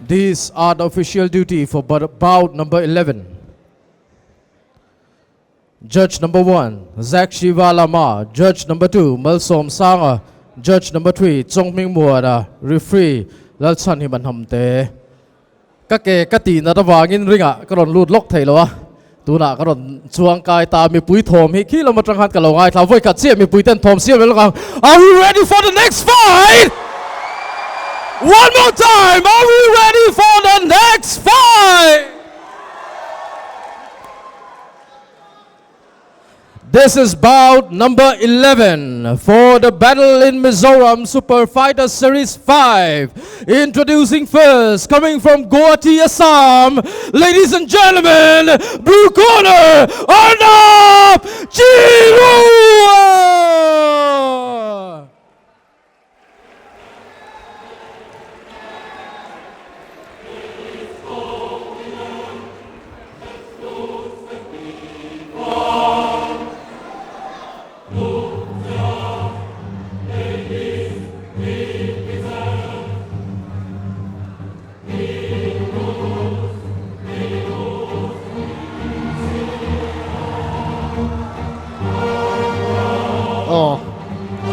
These are the official duty for bout number 11. Judge number 1, Zach Shivalama. Judge number 2, Mizo Sanga. Judge number 3, Chongming Muada. Referee, Lalthanliana Hamte. Kake kati na tawangin ringa karon lut lok thei lo tu na karon chuang kai ta mi pui thom hi khi lo ma tang han ka lo ngai tha voi kat sia mi pui ten thom sia lo kang. Are we ready for the next fight? One more time, are we ready for the next fight? This is bout number 11 for the battle in Mizoram Super Fighter Series 5. Introducing first, coming from Guwahati, Assam, ladies and gentlemen, blue corner, Arnab Chirua!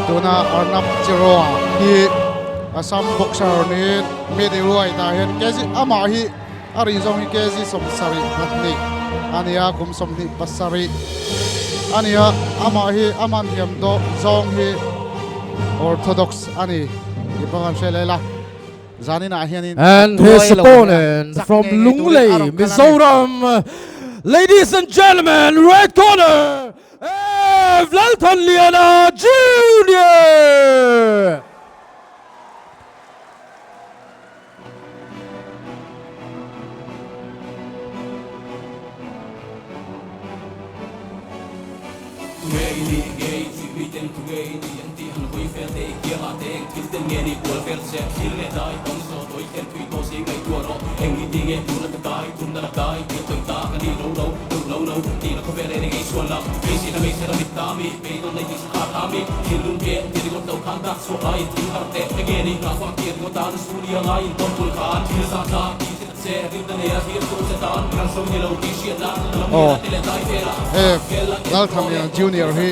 Tuna Arnab Chirua hi Assam boxer ni middleweight ta hian kezi ama hi ari zong hi kezi somsari patni ania kum somni pasari ania ama hi aman hiam do zong hi orthodox ani ipangan shelela zanina hianin. And his opponent from Lunglei, Mizoram, ladies and gentlemen, red corner, Lalthanliana Jr. Lalthanliana Jr. hi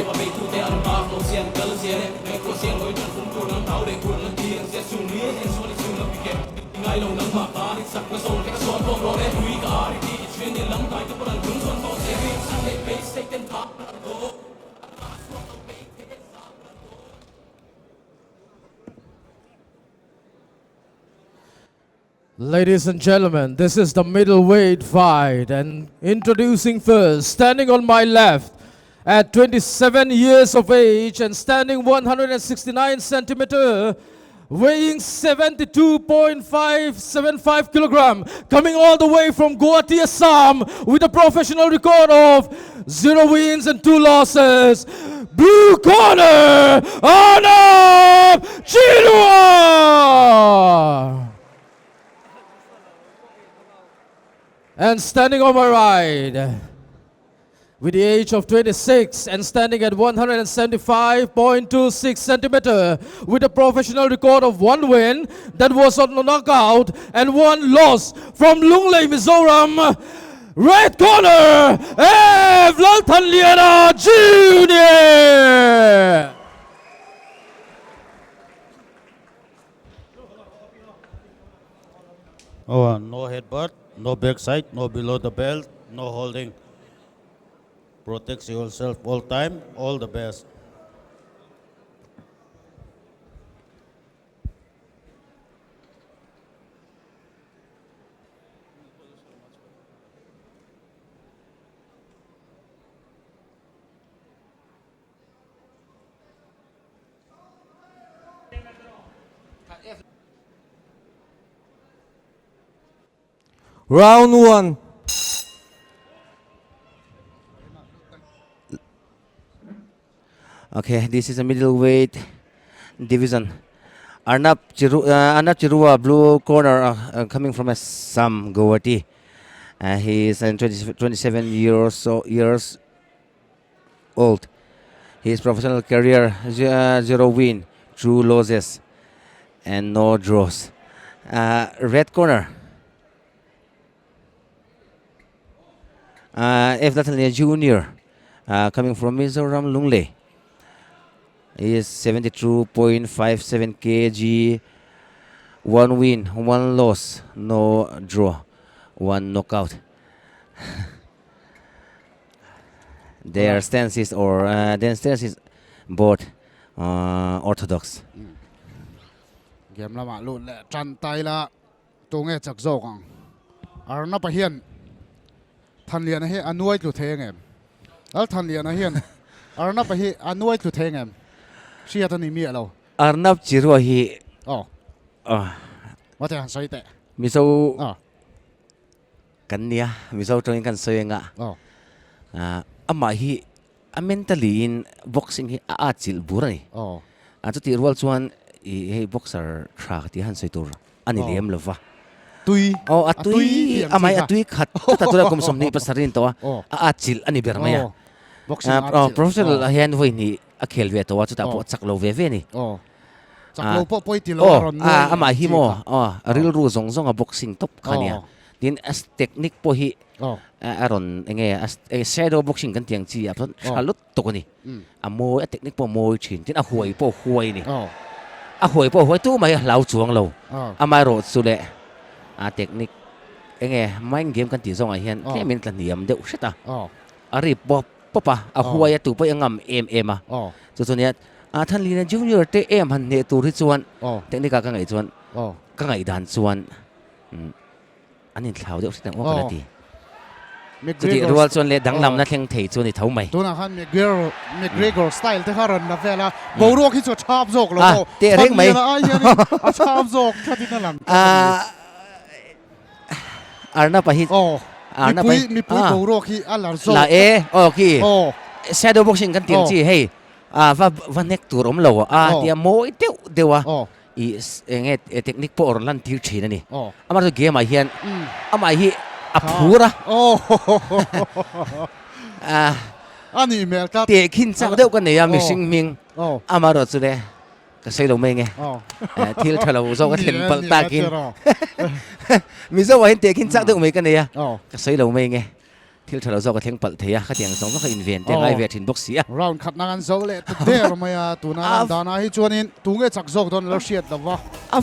Ladies and gentlemen, this is the middleweight fight, and introducing first, standing on my left at 27 years of age and standing 169 centimeter, weighing 72.575 kilogram, coming all the way from Guwahati, Assam, with a professional record of 0 wins and 2 losses. Blue corner, Arnab Chirua! And standing on my right, with the age of 26 and standing at 175.26 centimeter, with a professional record of 1 win that was on knockout and 1 loss, from Lunglei, Mizoram, red corner, Lalthanliana Jr. Oh, no headbutt, no backside, no below the belt, no holding. Protect yourself all time. All the best. Round 1. Okay, this is a middleweight division. Arnab Chirua, blue corner, coming from Assam, Guwahati. He is 27 years old. His professional career, 0 win, 2 losses, and no draws. Red corner, F. Lalthanliana Junior, coming from Mizoram, Lungle. He is 72.57 kg, 1 win, 1 loss, no draw, 1 knockout. Their stances both orthodox. game lama lu le chan tai la tu nge chak zo kang Arnab a hian Lalthanliana he anuai tu theng em Lalthanliana hian Arnab a hi anuai tu theng em sia ta ni mi lo Arnab Chirua hi wa ta sai te Mizo oh kan nia Mizo tong kan soyenga ama hi mentally in boxing hi achil burani chu ti rual chuan he boxer thrak ti han soi tur ani lem lova tui atui amai atui khat ta tura kom somni pasarin to achil ani bermaya boxing professional hian voi ni a khel ve to chu ta po chak lo ve ni chak lo po poi ti lo ron ama hi mo ril ru zong zong a boxing top khania din as technique po hi aron enge as shadow boxing kan tiang chi apon halut to ni amo a technique po mo chin tin a huai po huai ni a huai po huai tu mai lau chuang lo amai ro su le a technique enge mind game kan ti zong a hian ke min tlan niam deuh shata ari po pa a huai tu po angam em a chu nia Lalthanliana Junior te em han ne tur hi chuan technique ka ngai chuan ka ngai dan chuan anin thlau deuh shata o kala ti jadi rual chuan le danglam na thleng thei chuan ni thau mai tuna khan McGregor style te kharan na vela bouro khi chu chap jok lo te reng mai a chap jok khatin lang Arnab hi Arnab mi pui bouro khi alar zo la ki shadow boxing kan tiang chi hey va nek tur om lo tia moi dewa i enge technique po or lan tir thina ni amar so game a hian ama hi apura ani mel ka te khin chak deuh kan neya missing ming amaro chu le ka sei lo mai nge thil thalo zo ka thlen pal ta kin Mizo wa hin te khin chak deuh mai kan neya ka sei lo mai nge thil thalo zo ka thleng pal theya ka tiang zong ka invent te ngai ve thin box sia round khat na kan zo le te romaya tuna dana hi chuanin tu nge chak zok don lo shiat lawa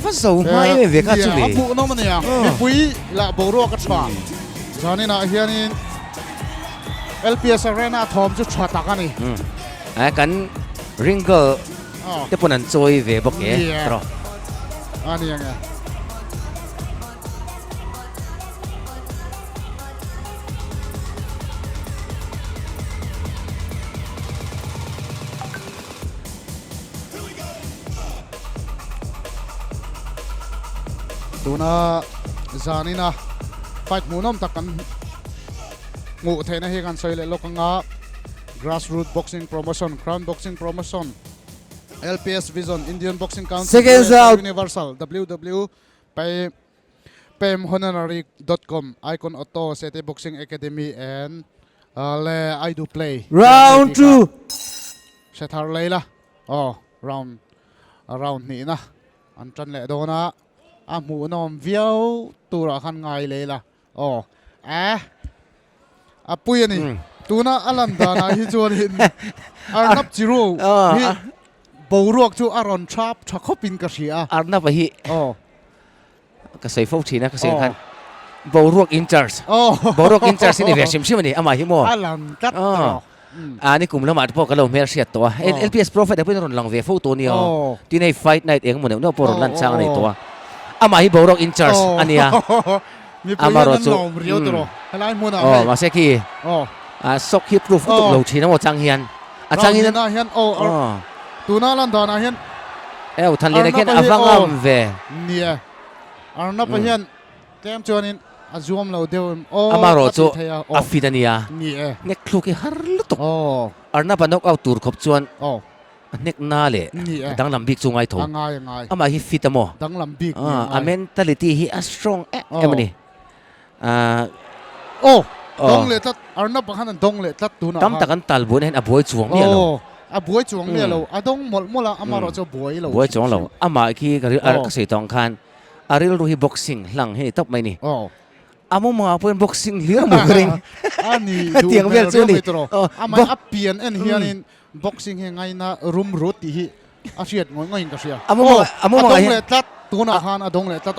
fa zo mai ve ka chu le amu no man ya mi pui la bouro ka chwan janina hianin LPS Arena thom chu chhata ka ni kan ringle te punan choi ve bok e tro ani anga tuna zanina fight munom takan ngu thena he kan soile lokanga Grassroot Boxing Promotion, Crown Boxing Promotion, LPS Vision, Indian Boxing Council, Seconds out. Universal, www pemhonorary.com, Icon Auto, Sete Boxing Academy, and I do play. Round 2. Setar Leila. Round ni na. Antran le dona. Amu nom viau tura kan ngai Leila. Apuy ni. Tuna alanda na hi chuanin Arnab Chirua hi boruak chu aron chap thakopin ka sia Arnab hi ka sei fo thina ka sei khan boruak in charge boruak in charge ni ve sim ni ama hi mo alan kat ani kum lama po ka lo mer sia to LPS Prophet apoi ron lang ve fo to ni tinai fight night eng mo no por lan chang nei to ama hi boruak in charge ania amaro chu rio to halai mo na ma se ki sok hi proof tu lo thina mo chang hian chang hian na hian tuna lan da na hian Lalthanliana ken avangam ve nia Arnab hian kem chuanin azum lo deu amaro chu afidania nia nek khluki har lutok Arnab knock out tur khop chuan nek na le dang lambik chu ngai tho ngai ama hi fitamo dang lambik a mentality hi a strong emani dong le tat Arnab khan dong le tat tuna tam takan talbun hen a boy chuang ni lo a boy chuang ni lo a dong mola amaro chu boy chuang lo ama ki ka sei tong khan aril ru hi boxing hlang he top mai ni amo mga po boxing liang mo ring. Ani Tiang bel chu ni. Oh, amai apian en hianin boxing he ngai na room road ti hi a hriat ngoi ngoi ka sia amo mga adong le tlat tuna han adong le tlat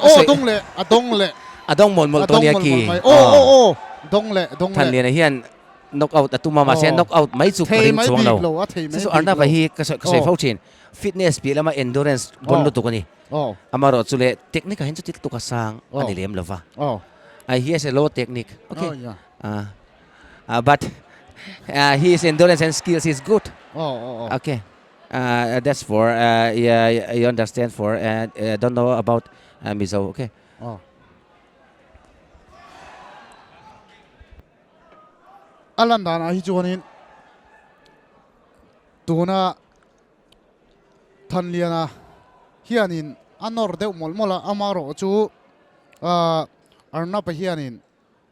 adong le adong mol to ni ki. dong le Than lian hian knockout atuma ma sen knockout mai chu thei paring mai chuang big lo. lo a thei mai So Arnab hi ka sai phau chin fitness pi lama endurance bon lu tu ko ni. Amaro chule technique hin chu tik tu ka sang ani lem lova. I he has a low technique. Okay. But his endurance and skills is good. Okay. That's for yeah, you understand for don't know about Mizo. Okay. alan dana hi chuanin tuna Lalthanliana hianin anor deuh molmola amaro chu Arnab hianin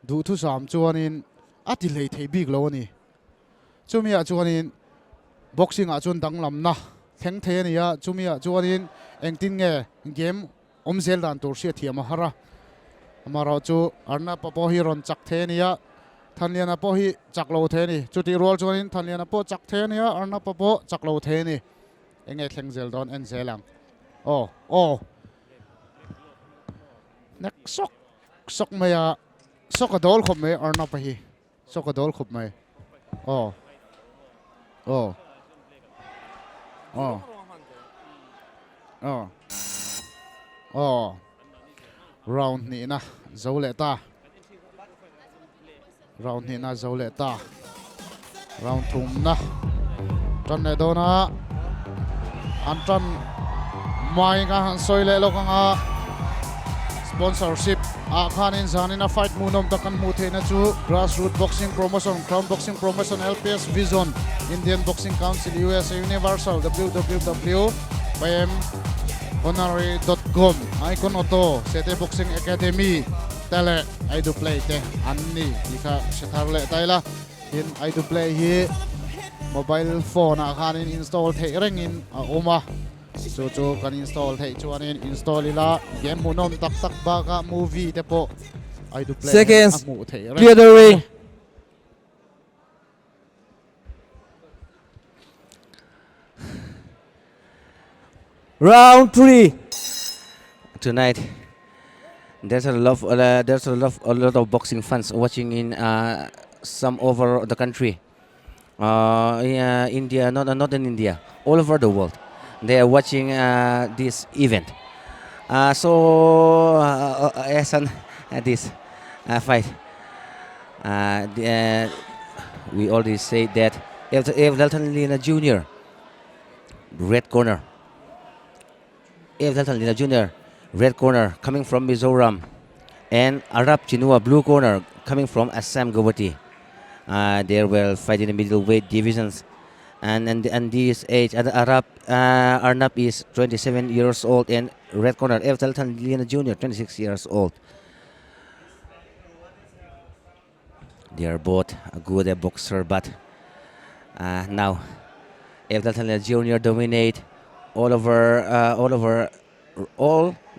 du thu sam chuanin ati lei thei big lo ni chumia chuanin boxing a chun danglam na theng the nia chumia chuanin engtin nge game omsel dan tur sia thiama hara amaro chu Arnab po hi ron chak the nia Lalthanliana po hi chak lo the ni chuti rol chuanin Lalthanliana po chak the nia Arnab po chak lo the ni enge thlengzel don en zelang nek sok maya sok a dol khop me Arnab hi sok a dol khop me round ni na zole ta round ni na zole ta round thum na tran ne dona an tran mai nga han soile lo nga sponsorship a khanin zanina fight munom takan mu theina chu Grassroot Boxing Promotion Crown Boxing Promotion LPS Vision Indian Boxing Council USA Universal www pm honorary.com icon auto sete boxing academy tele I do play te anni ika setharle taila in I do play hi mobile phone a khanin install thei rengin a oma chu kan install thei chuanin install ila game munom tak ba ka movie te po I do play seconds amu thei clear the ring. Round 3. Tonight, there's a lot of boxing fans watching in some over the country. India, not in India, all over the world. They are watching this event. As an this fight, we already say that if Lalthanliana Jr. red corner. Lalthanliana Jr. red corner coming from Mizoram, and Arnab Chirua blue corner coming from Assam Guwahati. They will fight in the middleweight divisions, and this age Arnab is 27 years old, and red corner Lalthanliana Jr. 26 years old. They are both a good boxer, but now Lalthanliana Jr. dominate all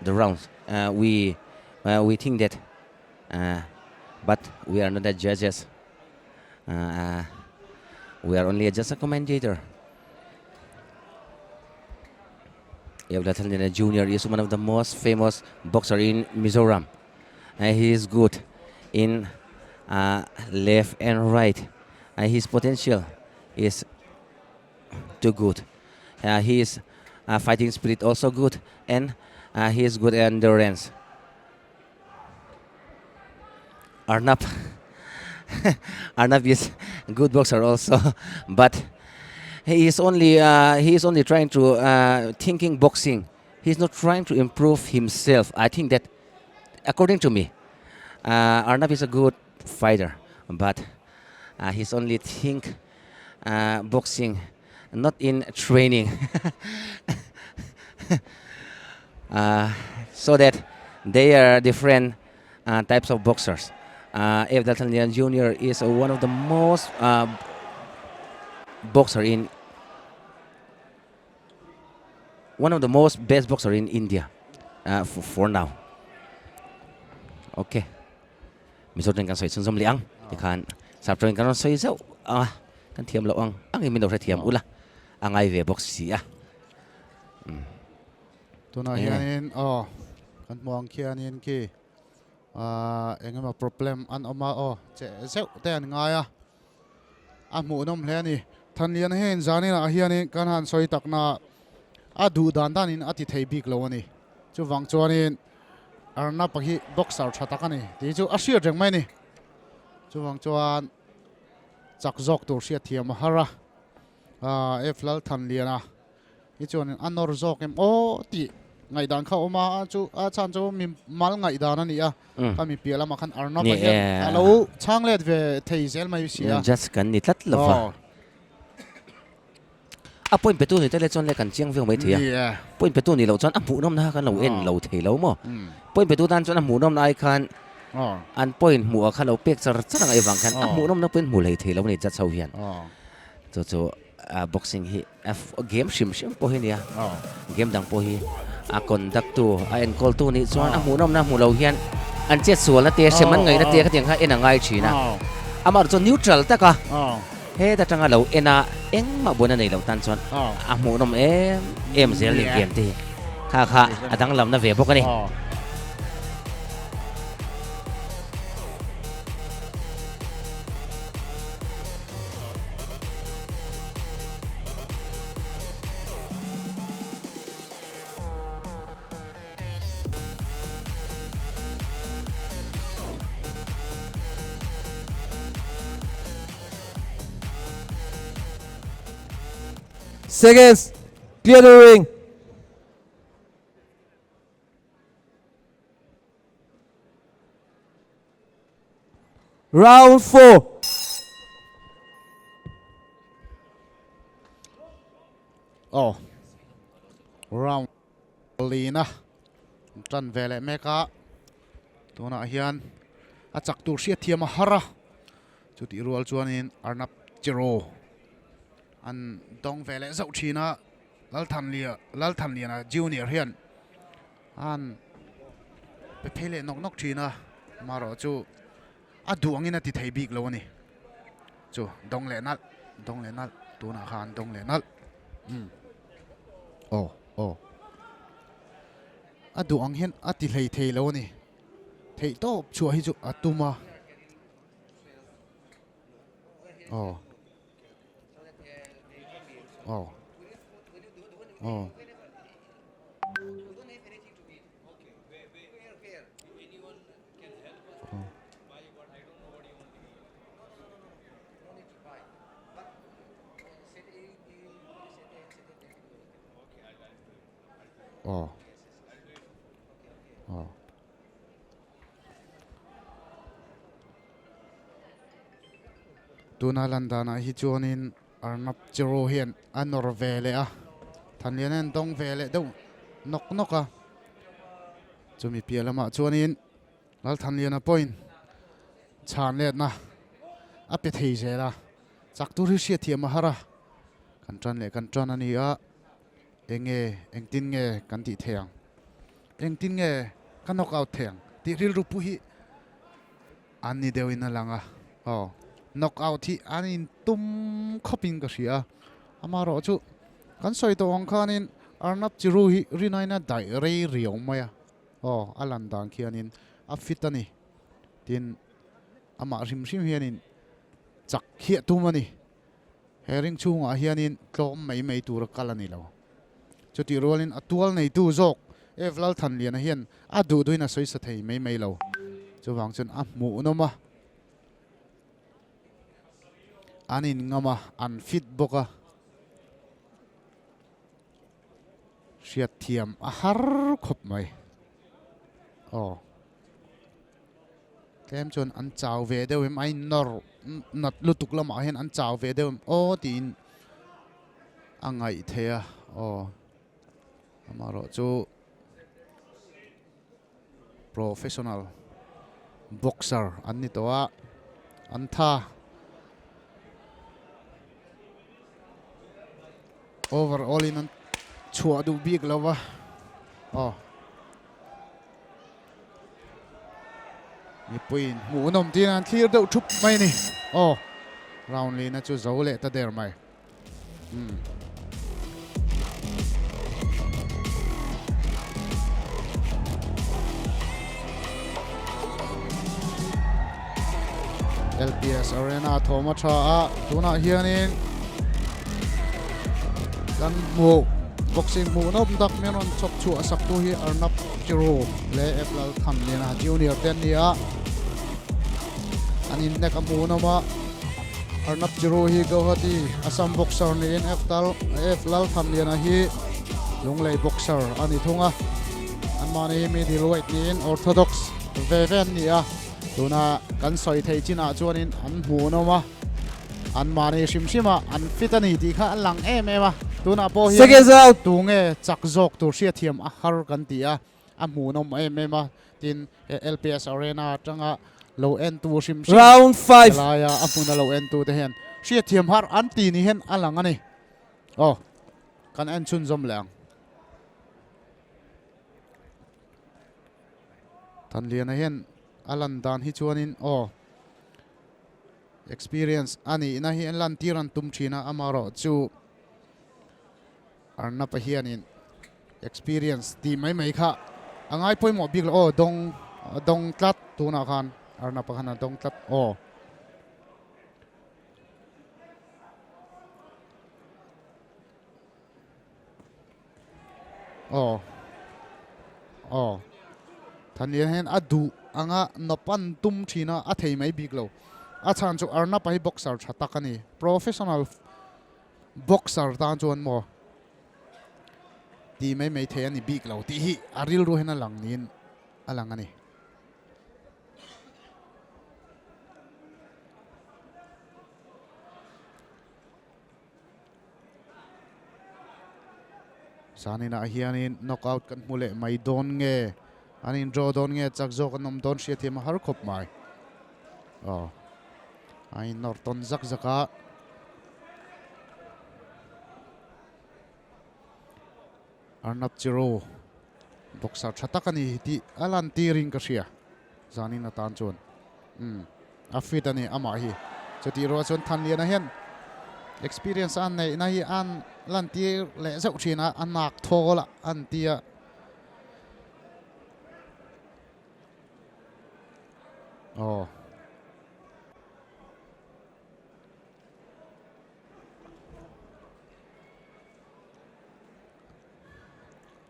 the rounds. We think that, but we are not the judges. We are only just a commentator. Lalthanliana Jr. is one of the most famous boxer in Mizoram. He is good in left and right. His potential is too good. His fighting spirit also good, and he is good endurance. Arnab is a good boxer also, but he is only trying to thinking boxing. He's not trying to improve himself. I think that, according to me, Arnab is a good fighter, but he's only think boxing, not in training. So that they are different types of boxers. Lalthanliana Jr. is one of the most best boxer in India for now. Okay. Mizoram kan soi sun zom liang ti khan sap train kan soi zau kan thiam lo ang min do thiam ula angai ve box si a tuna hianin kan muang khianin ki engema problem an oma che zeu ten ngaya mu nom hleni Lalthanliana hen zanina hianin kan han soi takna adu dan danin ati thei bik lo ani chu wang chuanin Arnab hi boxer thatakani ti chu ashir reng mai ni chu wang chuan chak jok tur sia thiam hara f Lalthanliana hi chuan anor jok em ti ngai dan kha oma chu chan chu mi mal ngai dan ani kami piala ma khan Arnab hian alo changlet ve thei zel mai sia just kan ni tlat lova point petu ni tele chon le kan chiang veng mai thia point petu ni lo chon mu nom na kan lo en lo thei lo mo point petu dan chon mu nom na ai khan an point mu kha lo pek char chang ai wang khan mu nom na point mu lei thei lo ni cha chau hian cho boxing hi game shim po hi nia game dang po hi conduct tu en call tu ni chuan mu nom na mu lo hian an che sual na te seman ngai na te ka tiang kha en angai china amar cho neutral ta ka he ta tanga lo ena eng ma bona nei lo tan chon mu nom em zel ni game ti kha adang lam na ve bok ani Seconds, clear the ring. Round 4. Round Lina tran vele meka tuna hian chak tur sia thiam hara chuti rual chuanin Arnab Chirua an dong vele zau thina Lalthanliana junior hian an pe phele nok thina maro chu aduangina ti thei bik lo ani chu dong le nal tuna khan dong le nal aduang hian ati hlei thei lo ani thei top chu hi chu atuma tuna landana hi chuanin Arnab Chirua hian anor vele Lalthanliana dong vele do nok chumi pialama chuanin Lalthanliana point chan let na ape thei zela chak tur hi sia thiam hara kan tran ani engtin nge kan ti theng engtin nge kan knockout theng ti ril rupu hi ani dewina langa knockout hi anin tum khopin ka sia amaro chu kan soi to ong khanin Arnab Chirua hi rinaina dai rei riong maya alandang khianin fit ani tin ama rim hianin chak khia tumani hering chunga hianin tlom mai tur kalani lo chuti rolin atual nei tu jok Lalthanliana hian adu doina soi sa thei mai lo chuwang chun mu noma anin ngama unfit boka siat thiam har khop mai kem chon an chaw ve deuim ai nor nat lutuk lama hian an chaw ve deuim tin angai thea amaro chu professional boxer anni towa antha overall in an chua du big lova mi puin mu nom tin an clear deuh thup mai ni round lina chu zo le ta der mai LPS Arena thoma tha a tuna hianin kan mu boxing mu nom dak menon chok chu asak tu hi Arnab Chirua le Lalthanliana junior ten nia anin nek amu noma Arnab Chirua hi Guwahati Assam boxer ni in Lalthanliana hi lunglei boxer ani thunga anmani middleweight ni in orthodox veven nia tuna kan soi thei china chuanin an mu noma an mani shimshima an fitani ti kha lang em tuna po hi Seconds out. tunge chak jok tur sia thiam a har kan tia a mu nom em tin LPS Arena tanga low end tu shimshim Round 5. laya apuna low end tu te hen sia thiam har an ti ni hen alang ani kan an chun zom lang Lalthanliana hen alan dan hi chuanin experience ani na hi an lan tiran tum thina amaro chu Arnab hianin experience ti mai kha angai poimo big dong tlat tuna khan Arnab khana dong tlat Lalthanliana hen adu anga nopan tum thina a thei mai big lo a chan chu Arnab hi boxer thatakani professional boxer ta chuan mo ti mai the ani big lo ti hi aril ru hena lang nin alang ani sanina hianin knockout kan mule mai don nge anin draw don nge chak jok anom don sia thema har khop mai ai norton zaka Arnab Chirua boxer thatakani ti alan tiring ka sia zanina tan chon a fit ani ama hi chuti ro chon Lalthanliana hen experience an nei na hi an lan tir le zau thina anak thola an tia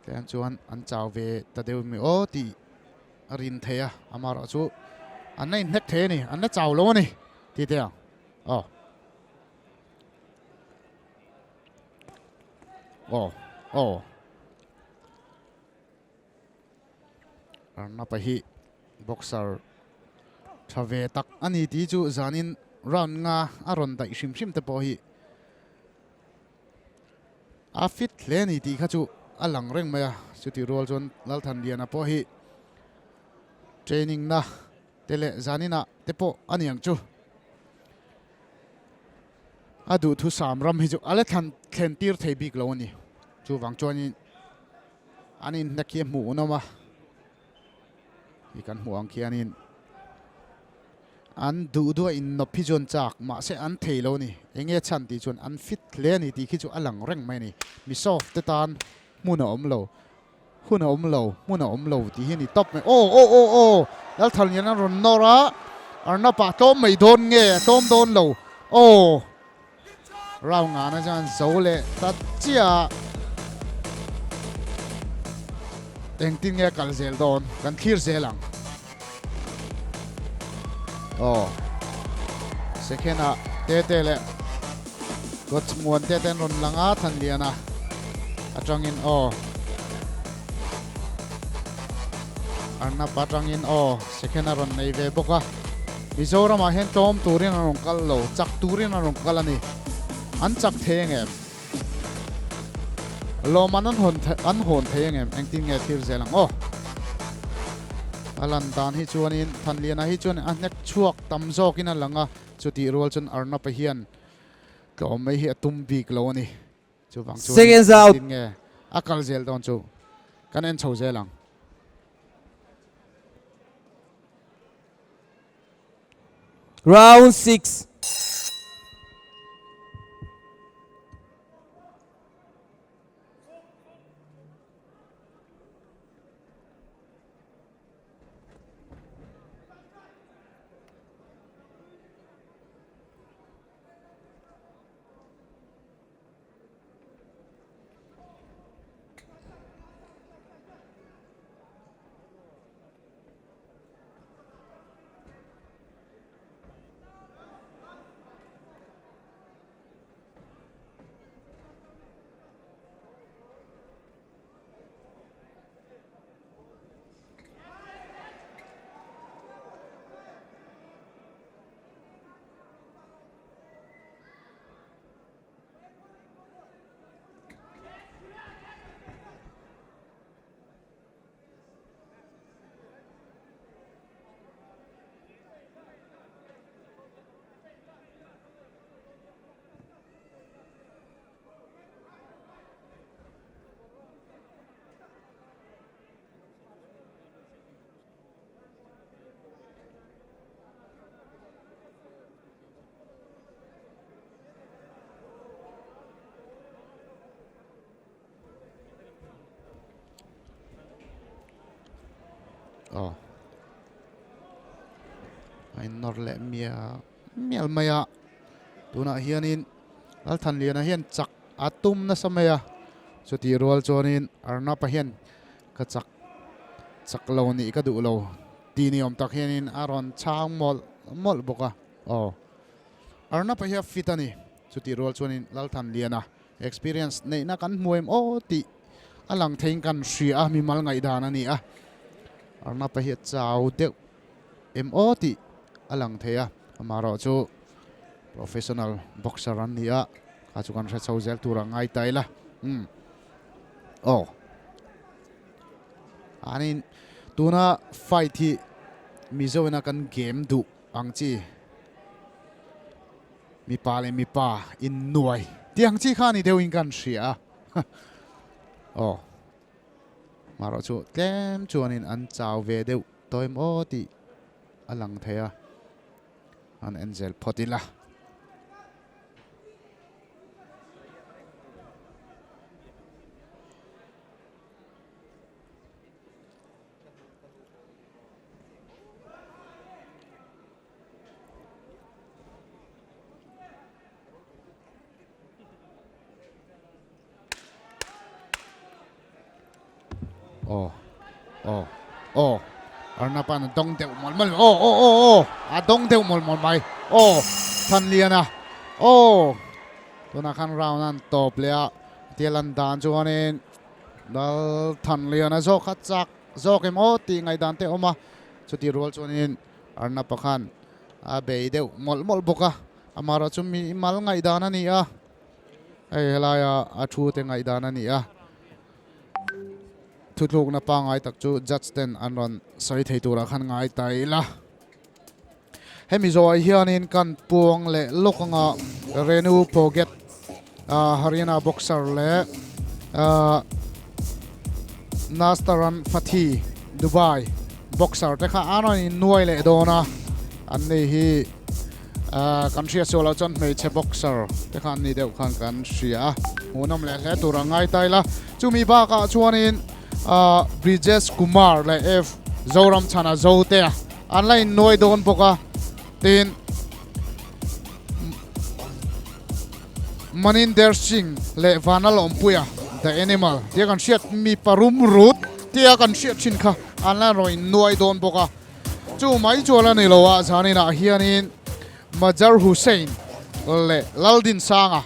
Then chuan an chaw ve ta deu mi ti arin thea amara chu an nei nek the ni an na chaw lo ni ti te Arnab hi boxer thave tak ani ti chu zanin round nga aron dai shim te po hi a fit hle ni ti kha chu alang reng maya chuti rol chon Lalthanliana po hi training na tele zanina tepo aniang chu adu thu samram hi chu ale thlen tir thei bik lo ni chu wang choni anin nakie mu noma ikan huang khianin an du in no pijon chak ma se an thei lo ni enge chan ti chon an fit hle ni ti khi chu alang reng mai ni mi soft te tan muna omlo muna omlo ti hi ni top me Lalthanliana ron nora Arnab pa tom mai don nge tom don lo rau nga na jan zole ta chia teng tin nge kal zel don kan thir zelang second te le got muan te ten ron langa Lalthanliana atangin Arnab atangin second run nei ve boka Mizoram a hen tom turin anong kal lo chak turin anong kalani an chak theng em lo man an hon theng em engtin nge thir zelang alan dan hi chuanin Lalthanliana hi chuan an nek chuak tam zokin alanga chuti rol chun Arnab hian tlom mai hi atum bik lo ani chu wang chu Seconds out. nge akal zel don chu kan en chho zelang Round 6. Oh. Ai nor le mia mial maya tuna hianin Lalthanliana hian chak atum na samaya chuti rol chonin Arnab hian ka chak lo ni ka du lo ti ni om tak hianin aron chang mol boka oh Arnab hian fitani chuti rol chonin Lalthanliana experience nei na kan muem o ti alang thein kan ria mi mal ngai dana ni a Arnab hian chau deuh mo ti alang theya amaro chu professional boxer an nia ka chu kan re chau zel tura ngai taila oh anin tuna fight hi Mizo na kan game du angchi mi pa in nuai tiang chi khani deu in kan ria oh maro chu tlem chuanin an chau ve deuh toim o ti alang theya an enzel photila oh Arnapan dong deuh mol oh a dong deuh mol mai oh Lalthanliana oh tuna kan round an top lea tialan dan chuanin Lalthanliana zo khatchak zo kem o ti ngai dan te oma chuti rol chuanin Arnab khan a bei deuh mol boka amara chu mi mal ngai dan ani a ai helaya a thu te ngai dan ani a thutluk na pa ngai tak chu judge ten anon sai thei tura khan ngai tai la hemi zo hianin kan puang le lokanga renu poget Haryana boxer le Nastaran Fathi Dubai boxer te kha anon in nuai le dona an nei hi country sola chon mei che boxer te khan ni deuh khan kan ria hunam le hle tura ngai tai la chumi ba ka chuanin Bridges Kumar le F Mizoram chana zote online noi don boka tin Maninder Singh le Vanal Ompuya the animal dia kan siat mi parum root dia kan siat chin kha online roi noi don boka chu mai chola ni lowa zani na hianin Majar Hussein le Laldin Sanga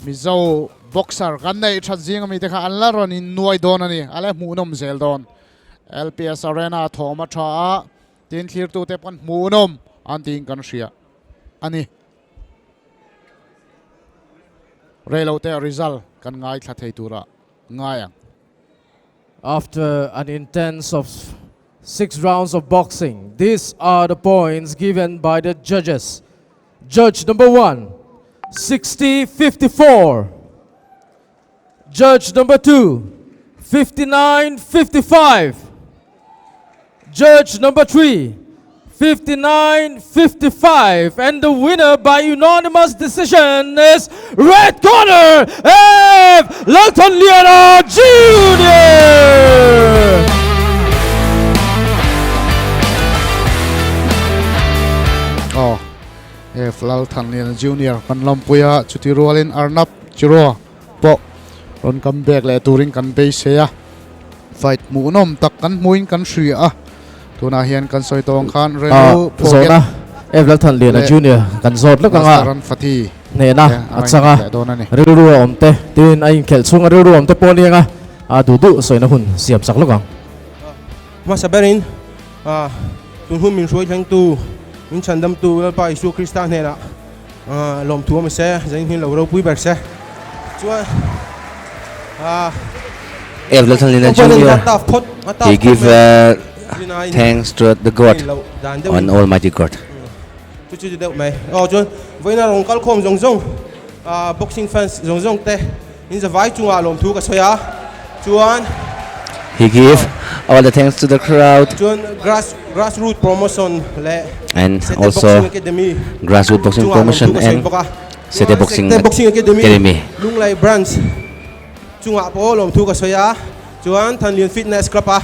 Mizo boxer kan nei thajing mi te kha anla ron in nuai don ani ale mu nom zel don LPS Arena thoma tha tin thlir tu te pan mu nom an ting kan ria ani relo te result kan ngai thla thei tura ngai ang After an intense of 6 rounds of boxing, these are the points given by the judges. Judge number 1, 60-54. Judge number 2, 59-55. Judge number 3, 59-55, and the winner by unanimous decision is red corner, Lalthanliana Jr. Oh, Lalthanliana Junior kan lampuya chuti rualin Arnab Chirua po ron comeback le turing kan base ya fight mu nom tak kan muin kan shria tuna hian kan soi tong khan renu zona Lalthanliana Jr. kan zot lo kanga ran fati ne na atsanga riru omte tin ain khel chunga riru omte poninga dudu soina hun siam sak lo kang masaberin tun hum min soi thang tu min chandam tu pa isu kristan hena lom tu ma se zain hin lo ro pui ber se chuan Lalthanliana Jr. He give thanks to the God on Almighty God. Chu deu mai chuan voina rong kal khom jong jong boxing fans jong jong te in the vai chunga lom thu ka soya chuan He give all the thanks to the crowd chuan grassroot promotion le and also Grassroot Boxing Promotion and City Boxing Academy. Lunglai branch chunga po lom thu ka soya chuan Thanlian Fitness Club ka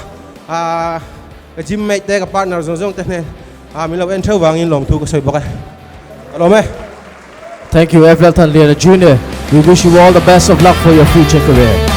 gym mate te ka partner jong jong te nen mi lo en thau wangin lom thu ka soi bok lom Thank you, Lalthanliana Jr. We wish you all the best of luck for your future career.